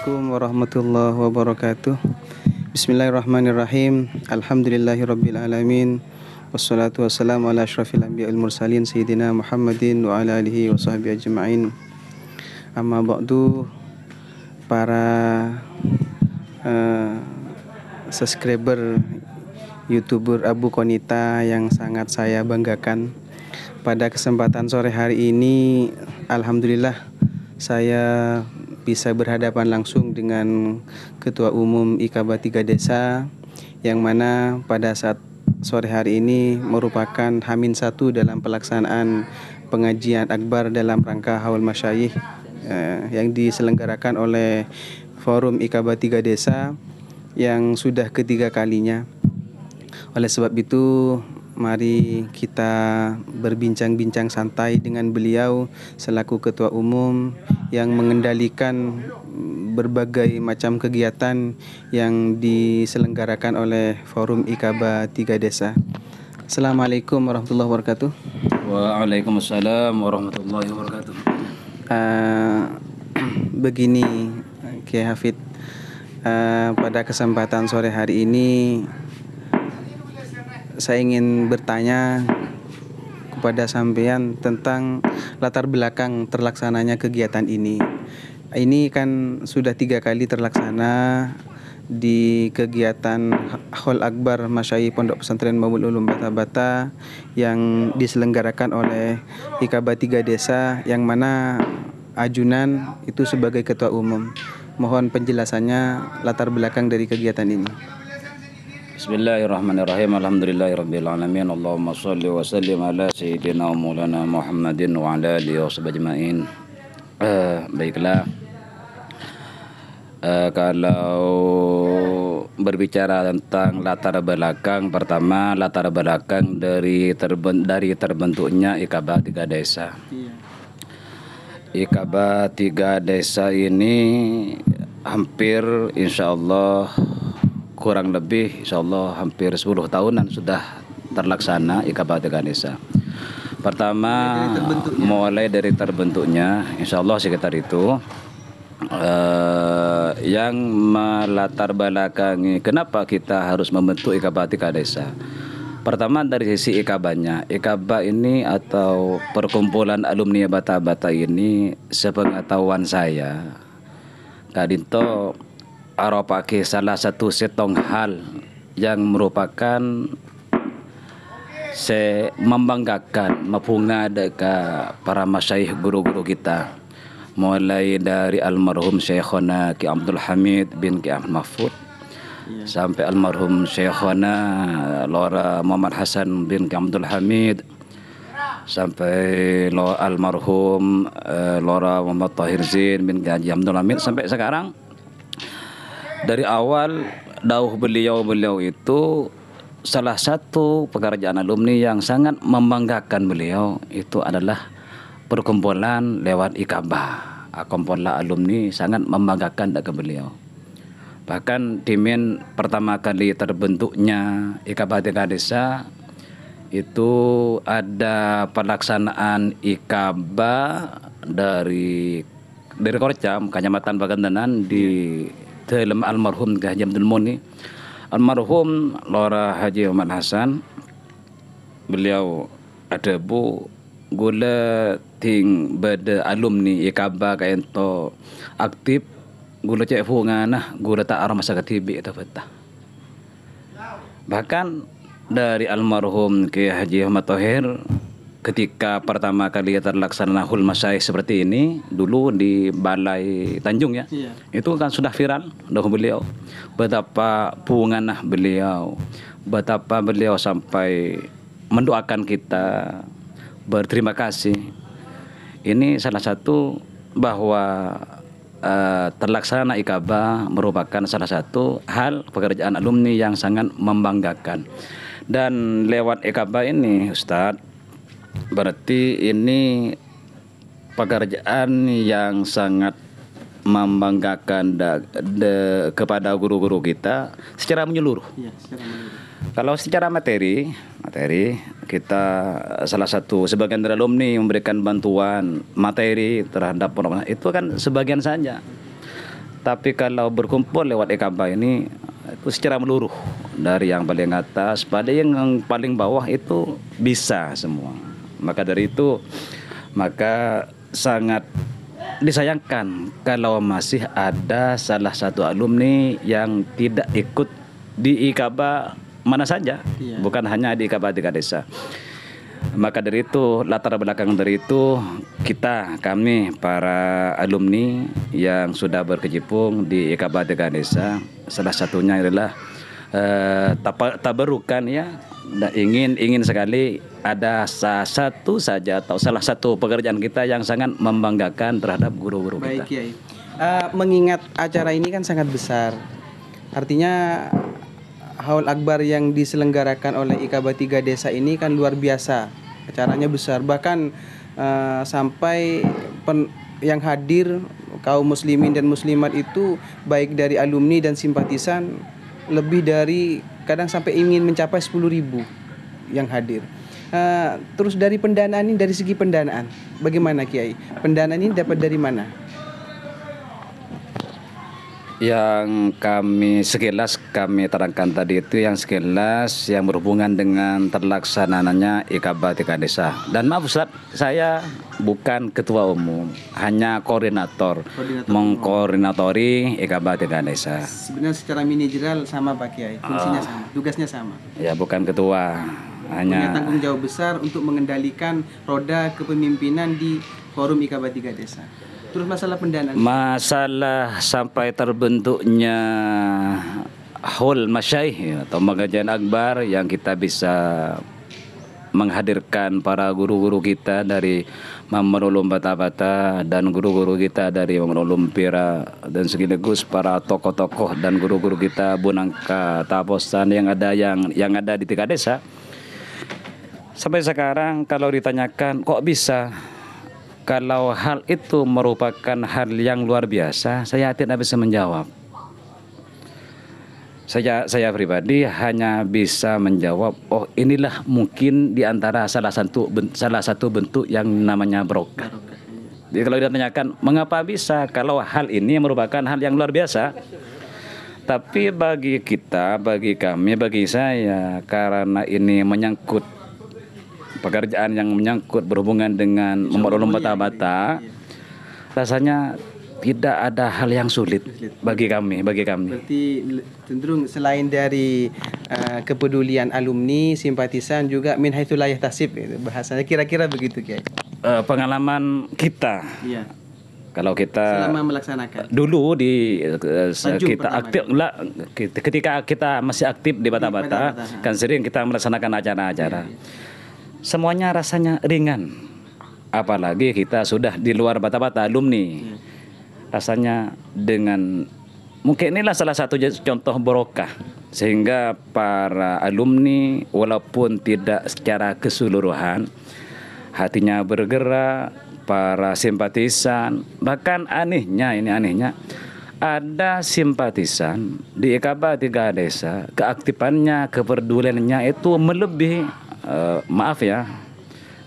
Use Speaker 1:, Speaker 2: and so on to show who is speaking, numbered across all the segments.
Speaker 1: Assalamualaikum warahmatullahi wabarakatuh. Bismillahirrahmanirrahim. Alhamdulillahirabbil alamin. Wassalatu wassalamu ala asyrafil anbiya'il mursalin sayyidina Muhammadin wa ala alihi wa sahbihi ajma'in. Amma ba'du, para subscriber YouTuber Abu Konita yang sangat saya banggakan. Pada kesempatan sore hari ini, alhamdulillah saya bisa berhadapan langsung dengan Ketua Umum IKABA 3 Desa, yang mana pada saat sore hari ini merupakan H-1 dalam pelaksanaan pengajian akbar dalam rangka Haul Masyayikh yang diselenggarakan oleh Forum IKABA 3 Desa yang sudah ketiga kalinya. Oleh sebab itu, mari kita berbincang-bincang santai dengan beliau selaku Ketua Umum yang mengendalikan berbagai macam kegiatan yang diselenggarakan oleh Forum IKABA 3 Desa. Assalamualaikum warahmatullahi wabarakatuh.
Speaker 2: Waalaikumsalam warahmatullahi wabarakatuh.
Speaker 1: Begini, Kiai Hafid, pada kesempatan sore hari ini saya ingin bertanya kepada sampean tentang latar belakang terlaksananya kegiatan ini. Ini kan sudah 3 kali terlaksana di kegiatan Haul Akbar Masyayikh Pondok Pesantren Mabul Ulum Bata-Bata yang diselenggarakan oleh IKABA 3 Desa, yang mana Ajunan itu sebagai Ketua Umum. Mohon penjelasannya latar belakang dari kegiatan ini.
Speaker 2: Bismillahirrahmanirrahim. Alhamdulillahirabbil alamin. Allahumma shalli wa sallim ala sayyidina wa maulana Muhammadin wa ala alihi washabihi ajmain. Baiklah. Kalau berbicara tentang latar belakang, pertama latar belakang dari terbentuknya IKABA 3 Desa. IKABA 3 Desa ini hampir insyaallah kurang lebih insyaallah hampir 10 tahunan sudah terlaksana IKABA 3 Desa. Pertama mulai dari terbentuknya insyaallah sekitar itu yang melatar belakangi kenapa kita harus membentuk IKABA 3 Desa. Pertama dari sisi IKABA-nya. IKABA ini atau perkumpulan alumni Bata-Bata ini, sepengetahuan saya, kadinto aropake salah satu setong hal yang merupakan membanggakan mapunga dekat para masyayikh guru-guru kita, mulai dari almarhum Syekhona Ki Abdul Hamid bin Ki Ahmad Mahfud sampai almarhum Syekhona Lora Muhammad Hasan bin Ki Abdul Hamid, sampai almarhum Lora Muhammad Tahir Zain bin Ki Haji Abdul Hamid, sampai sekarang. Dari awal dauh beliau itu salah satu pekerjaan alumni yang sangat membanggakan beliau itu adalah perkumpulan lewat IKABA. Kumpulan alumni sangat membanggakan ke beliau. Bahkan dimen pertama kali terbentuknya IKABA 3 Desa itu ada pelaksanaan IKABA dari Korcam, Kecamatan Pagandanan di dalam almarhum Haji Abdul Muni, almarhum Lora Haji Muhammad Hasan. Beliau ada bu gula ting beda alumni IKABA kaento aktif gula cek fungana gula tak arah masa ketibi itu betah. Bahkan dari almarhum Ki Haji Ahmad Thohir ketika pertama kali terlaksana Haul Masyayikh seperti ini dulu di Balai Tanjung ya. Itu kan sudah viral dahulu beliau. Betapa punganah beliau, betapa beliau sampai mendoakan kita, berterima kasih. Ini salah satu bahwa terlaksana IKABA merupakan salah satu hal pekerjaan alumni yang sangat membanggakan. Dan lewat IKABA ini Ustadz, berarti ini pekerjaan yang sangat membanggakan kepada guru-guru kita secara menyeluruh. Kalau secara materi kita salah satu sebagian dari alumni memberikan bantuan materi terhadap itu kan sebagian saja. Tapi kalau berkumpul lewat Ikaba ini itu secara meluruh dari yang paling atas pada yang paling bawah itu bisa semua. Maka dari itu maka sangat disayangkan kalau masih ada salah satu alumni yang tidak ikut di Ikaba mana saja, bukan hanya di Ikaba Tiga Desa. Maka dari itu, latar belakang dari itu, kami para alumni yang sudah berkecimpung di Ikaba Tiga Desa, salah satunya adalah tabarukan ya, ingin sekali ada satu saja atau salah satu pekerjaan kita yang sangat membanggakan terhadap guru-guru kita.
Speaker 1: Baik Kiai, mengingat acara ini kan sangat besar, artinya Haul Akbar yang diselenggarakan oleh Ikaba Tiga Desa ini kan luar biasa, acaranya besar, bahkan sampai yang hadir kaum muslimin dan muslimat itu baik dari alumni dan simpatisan lebih dari kadang sampai ingin mencapai 10.000 yang hadir. Terus dari pendanaan ini, dari segi pendanaan bagaimana Kiai? Pendanaan ini dapat dari mana?
Speaker 2: Yang sekilas kami terangkan tadi itu yang sekilas yang berhubungan dengan terlaksananya Ikaba Tiga Desa. Dan maaf Ustaz, saya bukan ketua umum, hanya koordinator mengkoordinatori Ikaba Tiga Desa.
Speaker 1: Sebenarnya secara manajerial sama Pak Kiai, fungsinya sama, tugasnya sama.
Speaker 2: Ya bukan ketua, hanya
Speaker 1: punya tanggung jawab besar untuk mengendalikan roda kepemimpinan di forum Ikaba Tiga Desa. Terus masalah pendanaan.
Speaker 2: Masalah sampai terbentuknya Haul Masyaikh atau Pengajian Akbar yang kita bisa menghadirkan para guru-guru kita dari Muhammad Ulum Bata-Bata dan guru-guru kita dari Muhammad Ulum Pira dan sekaligus para tokoh-tokoh dan guru-guru kita Bunangka Taposan yang ada di Tiga Desa. Sampai sekarang kalau ditanyakan kok bisa, kalau hal itu merupakan hal yang luar biasa, saya tidak bisa menjawab. Saya pribadi hanya bisa menjawab, oh inilah mungkin diantara salah satu bentuk yang namanya barokah. Jadi kalau ditanyakan mengapa bisa, kalau hal ini merupakan hal yang luar biasa. Tapi bagi kita, bagi kami, bagi saya, karena ini menyangkut pekerjaan yang menyangkut berhubungan dengan Muhammad Bata-Bata, rasanya tidak ada hal yang sulit bagi kami.
Speaker 1: Berarti cenderung selain dari kepedulian alumni, simpatisan, juga min haitsu la yahtasib, bahasanya kira-kira begitu Kiai.
Speaker 2: Pengalaman kita.
Speaker 1: Iya.
Speaker 2: Kalau kita
Speaker 1: selama melaksanakan
Speaker 2: dulu ketika kita masih aktif di Bata-Bata, kan sering kita melaksanakan acara-acara. Semuanya rasanya ringan, apalagi kita sudah di luar Bata-Bata alumni. Rasanya dengan mungkin inilah salah satu contoh barokah, sehingga para alumni walaupun tidak secara keseluruhan hatinya bergerak, para simpatisan, bahkan anehnya ada simpatisan di Ikaba Tiga Desa, keaktifannya, kepeduliannya itu melebihi. Maaf ya,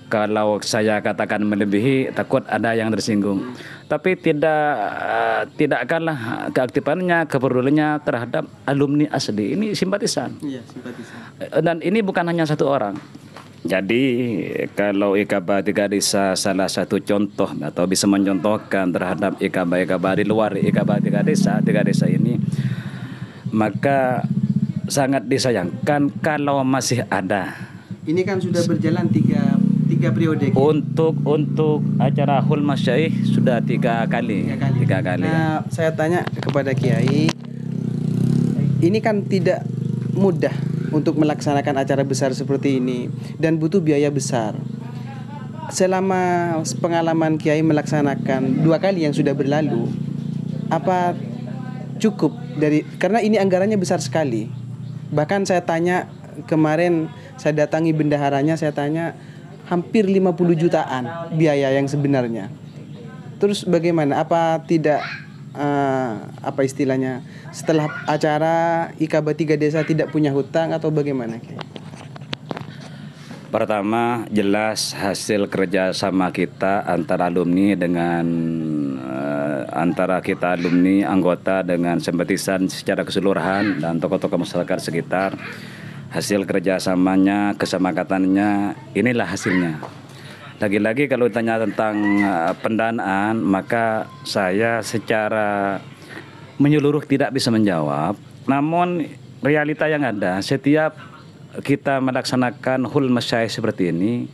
Speaker 2: kalau saya katakan melebihi, takut ada yang tersinggung. Tapi tidak kalah keaktifannya, kepeduliannya terhadap alumni asli. Ini simpatisan. Iya, simpatisan. Dan ini bukan hanya satu orang. Jadi kalau Ikaba Tiga Desa salah satu contoh atau bisa mencontohkan terhadap Ikaba di luar Ikaba Tiga Desa ini, maka sangat disayangkan kalau masih ada.
Speaker 1: Ini kan sudah berjalan tiga periode.
Speaker 2: Untuk acara Haul Masyaikh sudah tiga kali.
Speaker 1: Nah, saya tanya kepada Kiai, ini kan tidak mudah untuk melaksanakan acara besar seperti ini dan butuh biaya besar. Selama pengalaman Kiai melaksanakan 2 kali yang sudah berlalu, apa cukup karena ini anggarannya besar sekali. Bahkan saya tanya kemarin, saya datangi bendaharanya, saya tanya hampir 50 jutaan biaya yang sebenarnya. Terus bagaimana? Apa tidak apa istilahnya, setelah acara Ikaba Tiga Desa tidak punya hutang atau bagaimana?
Speaker 2: Pertama, jelas hasil kerjasama kita antara alumni dengan antara kita alumni, anggota dengan simpatisan secara keseluruhan dan tokoh-tokoh masyarakat sekitar. Hasil kerjasamanya, kesepakatannya, inilah hasilnya. Lagi-lagi kalau ditanya tentang pendanaan, maka saya secara menyeluruh tidak bisa menjawab. Namun realita yang ada, setiap kita melaksanakan hul masyayikh seperti ini,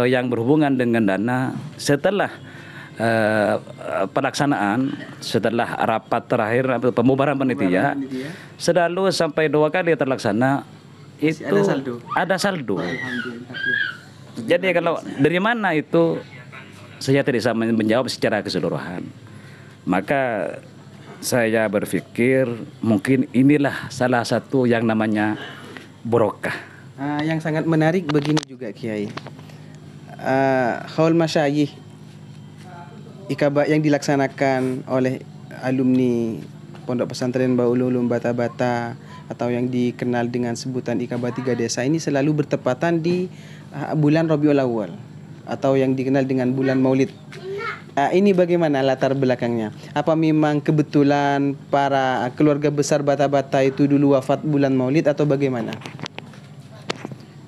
Speaker 2: yang berhubungan dengan dana, setelah pelaksanaan, setelah rapat terakhir pembubaran panitia, selalu sampai 2 kali terlaksana itu ada saldo. Jadi kalau dari mana itu saya tidak bisa menjawab secara keseluruhan. Maka saya berpikir mungkin inilah salah satu yang namanya barokah.
Speaker 1: Yang sangat menarik begini juga Kiai. Haul masyayikh Ikaba yang dilaksanakan oleh alumni Pondok Pesantren Baul Ulum Bata-Bata atau yang dikenal dengan sebutan Ikaba 3 Desa ini selalu bertepatan di bulan Rabiul Awal atau yang dikenal dengan bulan Maulid. Ini bagaimana latar belakangnya? Apa memang kebetulan para keluarga besar Bata-Bata itu dulu wafat bulan Maulid atau bagaimana?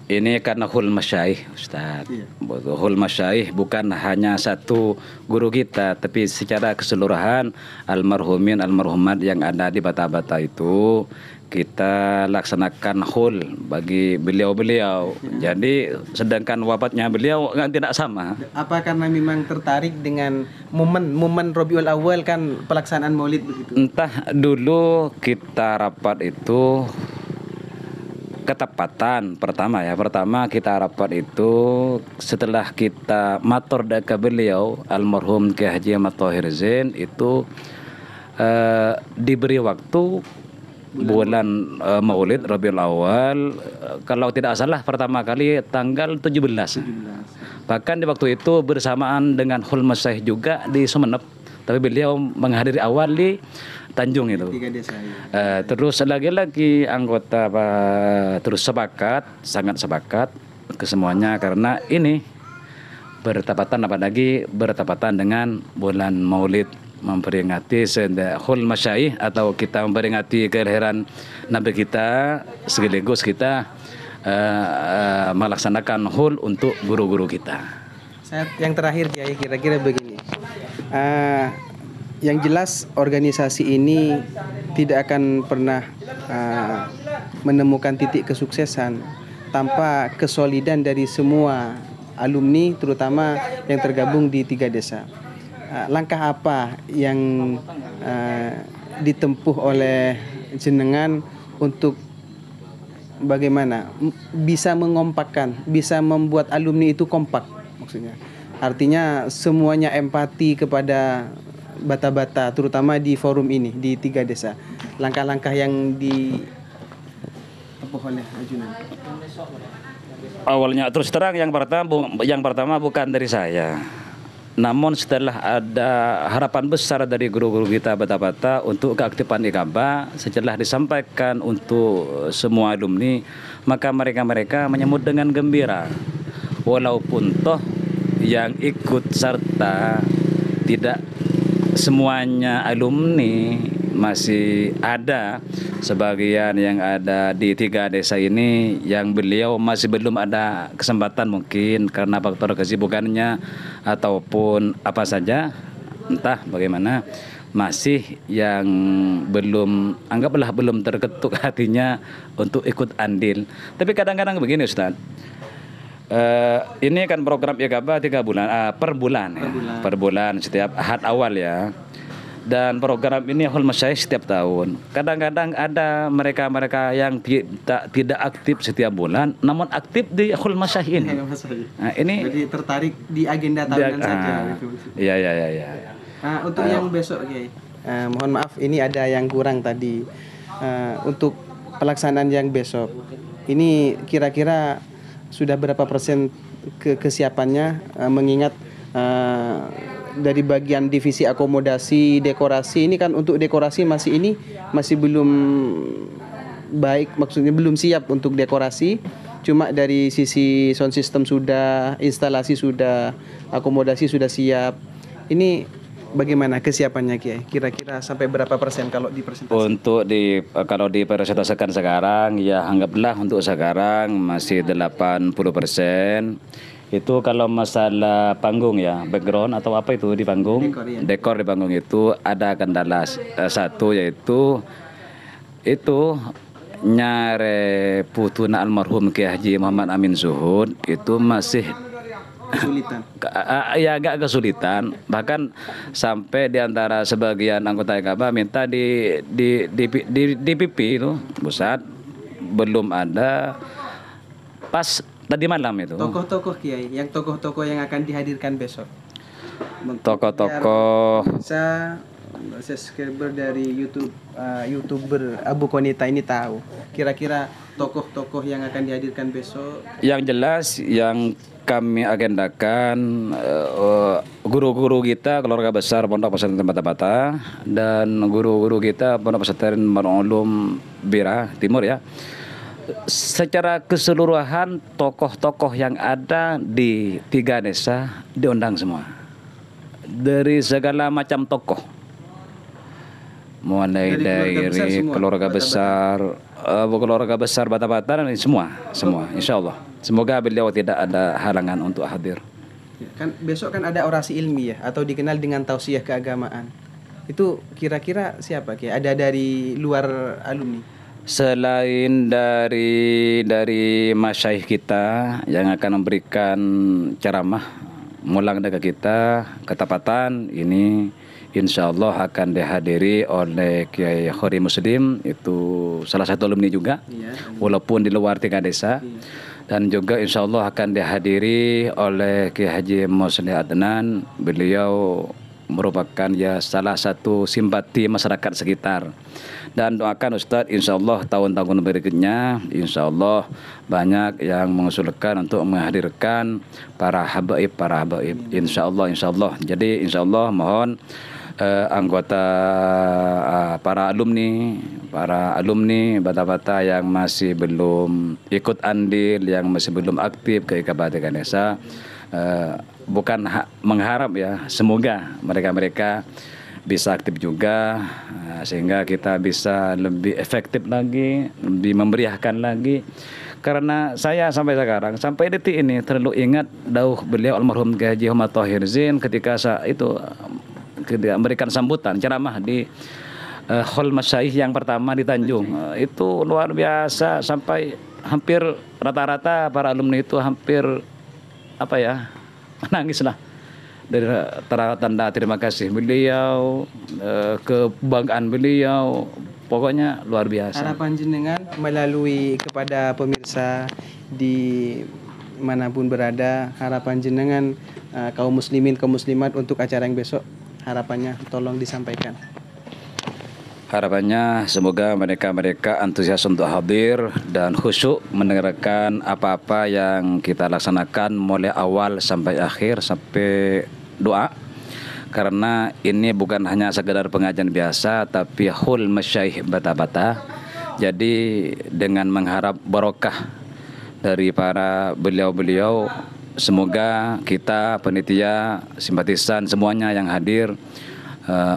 Speaker 2: Ini karena hul masyayikh, Ustaz. Iya. Hul masyayikh bukan hanya satu guru kita, tapi secara keseluruhan almarhumin almarhumat yang ada di Bata-Bata itu kita laksanakan hul bagi beliau-beliau. Ya. Jadi sedangkan wafatnya beliau tidak sama.
Speaker 1: Apa karena memang tertarik dengan momen Rabiul Awal kan pelaksanaan Maulid begitu?
Speaker 2: Entah dulu kita rapat itu ketepatan pertama kita rapat itu setelah kita matur ke beliau almarhum Kiai Haji Ahmad Thohir Zain itu diberi waktu bulan Maulid Rabiul Awal, kalau tidak salah pertama kali tanggal 17. Bahkan di waktu itu bersamaan dengan hul masyayikh juga di Sumeneb, tapi beliau menghadiri awal di Tanjung itu. Terus lagi-lagi anggota terus sangat sepakat kesemuanya karena ini bertepatan dengan bulan Maulid, memperingati hul masyayikh atau kita memperingati kelahiran Nabi kita, sekaligus kita melaksanakan hul untuk guru-guru kita.
Speaker 1: Yang terakhir Kiai, kira-kira begini. Yang jelas organisasi ini tidak akan pernah menemukan titik kesuksesan tanpa kesolidan dari semua alumni, terutama yang tergabung di 3 desa. Langkah apa yang ditempuh oleh jenengan untuk bagaimana bisa mengompakkan, bisa membuat alumni itu kompak maksudnya? Artinya semuanya empati kepada Bata-Bata, terutama di forum ini di 3 desa. Langkah-langkah yang ditempuh oleh ajunan.
Speaker 2: Awalnya terus terang yang pertama bukan dari saya. Namun setelah ada harapan besar dari guru-guru kita Bata-Bata untuk keaktifan Ikaba, setelah disampaikan untuk semua alumni, maka mereka menyambut dengan gembira. Walaupun toh yang ikut serta tidak semuanya alumni, masih ada sebagian yang ada di 3 desa ini yang beliau masih belum ada kesempatan, mungkin karena faktor kesibukannya ataupun apa saja, entah bagaimana, masih yang anggaplah belum terketuk hatinya untuk ikut andil. Tapi kadang-kadang begini Ustaz, ini kan program Ikaba 3 bulan per bulan setiap ahad awal ya. Dan program ini hul masyayikh setiap tahun. Kadang-kadang ada mereka yang tidak aktif setiap bulan, namun aktif di hul masyayikh ini. Nah, ini
Speaker 1: jadi tertarik di agenda tahunan saja.
Speaker 2: Iya.
Speaker 1: Untuk yang besok, mohon maaf ini ada yang kurang tadi. Untuk pelaksanaan yang besok, ini kira-kira sudah berapa persen kesiapannya, mengingat dari bagian divisi akomodasi, dekorasi ini kan untuk dekorasi masih belum baik, maksudnya belum siap untuk dekorasi. Cuma dari sisi sound system sudah, instalasi sudah, akomodasi sudah siap. Ini bagaimana kesiapannya Kiai? Kira-kira sampai berapa persen kalau di presentasi?
Speaker 2: Untuk kalau dipresentasikan sekarang ya anggaplah untuk sekarang masih 80%. Itu kalau masalah panggung ya, background atau apa itu di panggung,
Speaker 1: Dekor, ya.
Speaker 2: dekor di panggung itu ada kendala satu, yaitu itu nyare putuna almarhum Kiai Haji Muhammad Amin Zuhud itu masih
Speaker 1: Kesulitan.
Speaker 2: ya agak kesulitan, bahkan sampai diantara sebagian anggota IKB minta di PP itu pusat belum ada pas tadi malam itu.
Speaker 1: Tokoh-tokoh Kiai, yang tokoh-tokoh yang akan dihadirkan besok.
Speaker 2: Tokoh-tokoh
Speaker 1: Bisa subscriber dari YouTuber Abu Konita ini tahu kira-kira tokoh-tokoh yang akan dihadirkan besok.
Speaker 2: yang jelas yang kami agendakan guru-guru kita keluarga besar Pondok Pesantren Bata-Bata dan guru-guru kita Pondok Pesantren Darul Ulum Bira Timur ya. Secara keseluruhan tokoh-tokoh yang ada di 3 desa diundang semua. Dari segala macam tokoh. Mulai dari keluarga besar, keluarga besar Bata-Bata dan semua, insya Allah. Semoga beliau tidak ada halangan untuk hadir.
Speaker 1: Kan besok kan ada orasi ilmiah atau dikenal dengan tausiah keagamaan. Itu kira-kira siapa Kiai? Ada dari luar alumni?
Speaker 2: Selain dari masyaikh kita yang akan memberikan ceramah mulang daga kita ketapatan ini insya Allah akan dihadiri oleh Kiai Khori Muslim, itu salah satu alumni juga, walaupun di luar 3 desa. Dan juga insya Allah akan dihadiri oleh Kiai Haji Musli Adnan, beliau merupakan ya salah satu simpati masyarakat sekitar. Dan doakan Ustadz insya Allah tahun-tahun berikutnya insya Allah banyak yang mengusulkan untuk menghadirkan para habaib insya Allah. Jadi insya Allah mohon anggota para alumni Bata-Bata yang masih belum ikut andil, yang masih belum aktif ke IKB desa, bukan mengharap ya, semoga mereka bisa aktif juga sehingga kita bisa lebih efektif lagi, lebih memeriahkan lagi. Karena saya sampai sekarang, sampai detik ini terlalu ingat dauh beliau almarhum Kiai Haji Muhammad Thohir Zain ketika ketika memberikan sambutan ceramah di hall Masyaikh yang pertama di Tanjung. Itu luar biasa, sampai hampir rata-rata para alumni itu hampir menangis lah dari tanda terima kasih beliau, kebanggaan beliau, pokoknya luar biasa.
Speaker 1: Harapan jenengan melalui kepada pemirsa di manapun berada, harapan jenengan kaum muslimin kaum muslimat untuk acara yang besok, harapannya tolong disampaikan.
Speaker 2: Harapannya semoga mereka antusias untuk hadir dan khusyuk mendengarkan apa-apa yang kita laksanakan mulai awal sampai akhir, sampai doa. Karena ini bukan hanya sekedar pengajian biasa, tapi hul masyaikh Bata-Bata. Jadi dengan mengharap barokah dari para beliau-beliau, semoga kita panitia, simpatisan semuanya yang hadir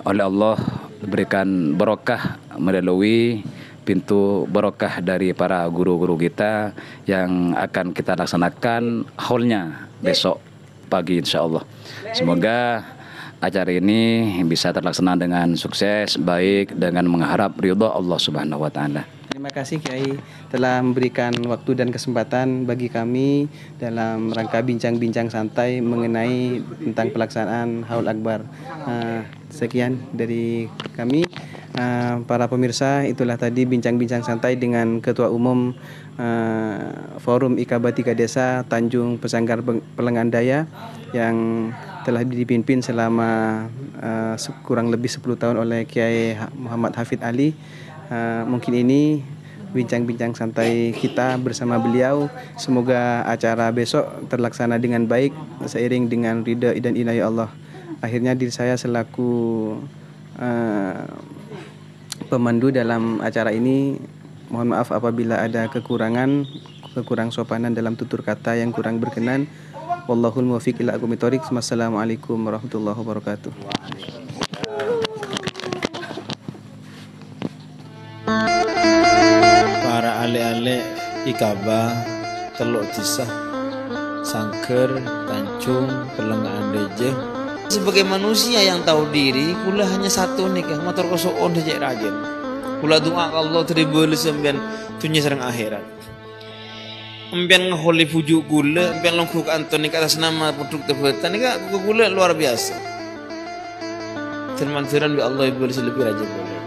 Speaker 2: oleh Allah diberikan barokah melalui pintu barokah dari para guru-guru kita yang akan kita laksanakan haulnya besok pagi insya Allah. Semoga acara ini bisa terlaksana dengan sukses, baik dengan mengharap ridha Allah Subhanahu wa taala.
Speaker 1: Terima kasih Kiai telah memberikan waktu dan kesempatan bagi kami dalam rangka bincang-bincang santai mengenai tentang pelaksanaan Haul Akbar. Sekian dari kami. Para pemirsa, itulah tadi bincang-bincang santai dengan Ketua Umum Forum IKB 3 Desa Tanjung Pesanggar Pelengan Daya yang telah dipimpin selama kurang lebih 10 tahun oleh Kiai Muhammad Hafid Ali. Mungkin ini bincang-bincang santai kita bersama beliau. Semoga acara besok terlaksana dengan baik seiring dengan ridha dan inayah Allah. Akhirnya diri saya selaku pemandu dalam acara ini, mohon maaf apabila ada kekurangan sopanan dalam tutur kata yang kurang berkenan. Wallahul muwaffiq ila aqwamit thoriq. Wassalamualaikum warahmatullahi wabarakatuh.
Speaker 3: malek ikaba teluk tisah sangker tancung perlengahan deje. Sebagai manusia yang tahu diri, kula hanya satu nih kan motor kosoon dejek rajin. Kula doa Allah teribuli sembian tunya serang akhirat. Empian ngeholi pujuk gula, empian longkuk Antoni ke atas nama produk tebetan, ini kan gula luar biasa. Firman bi Allah ibu lebih rajin gula.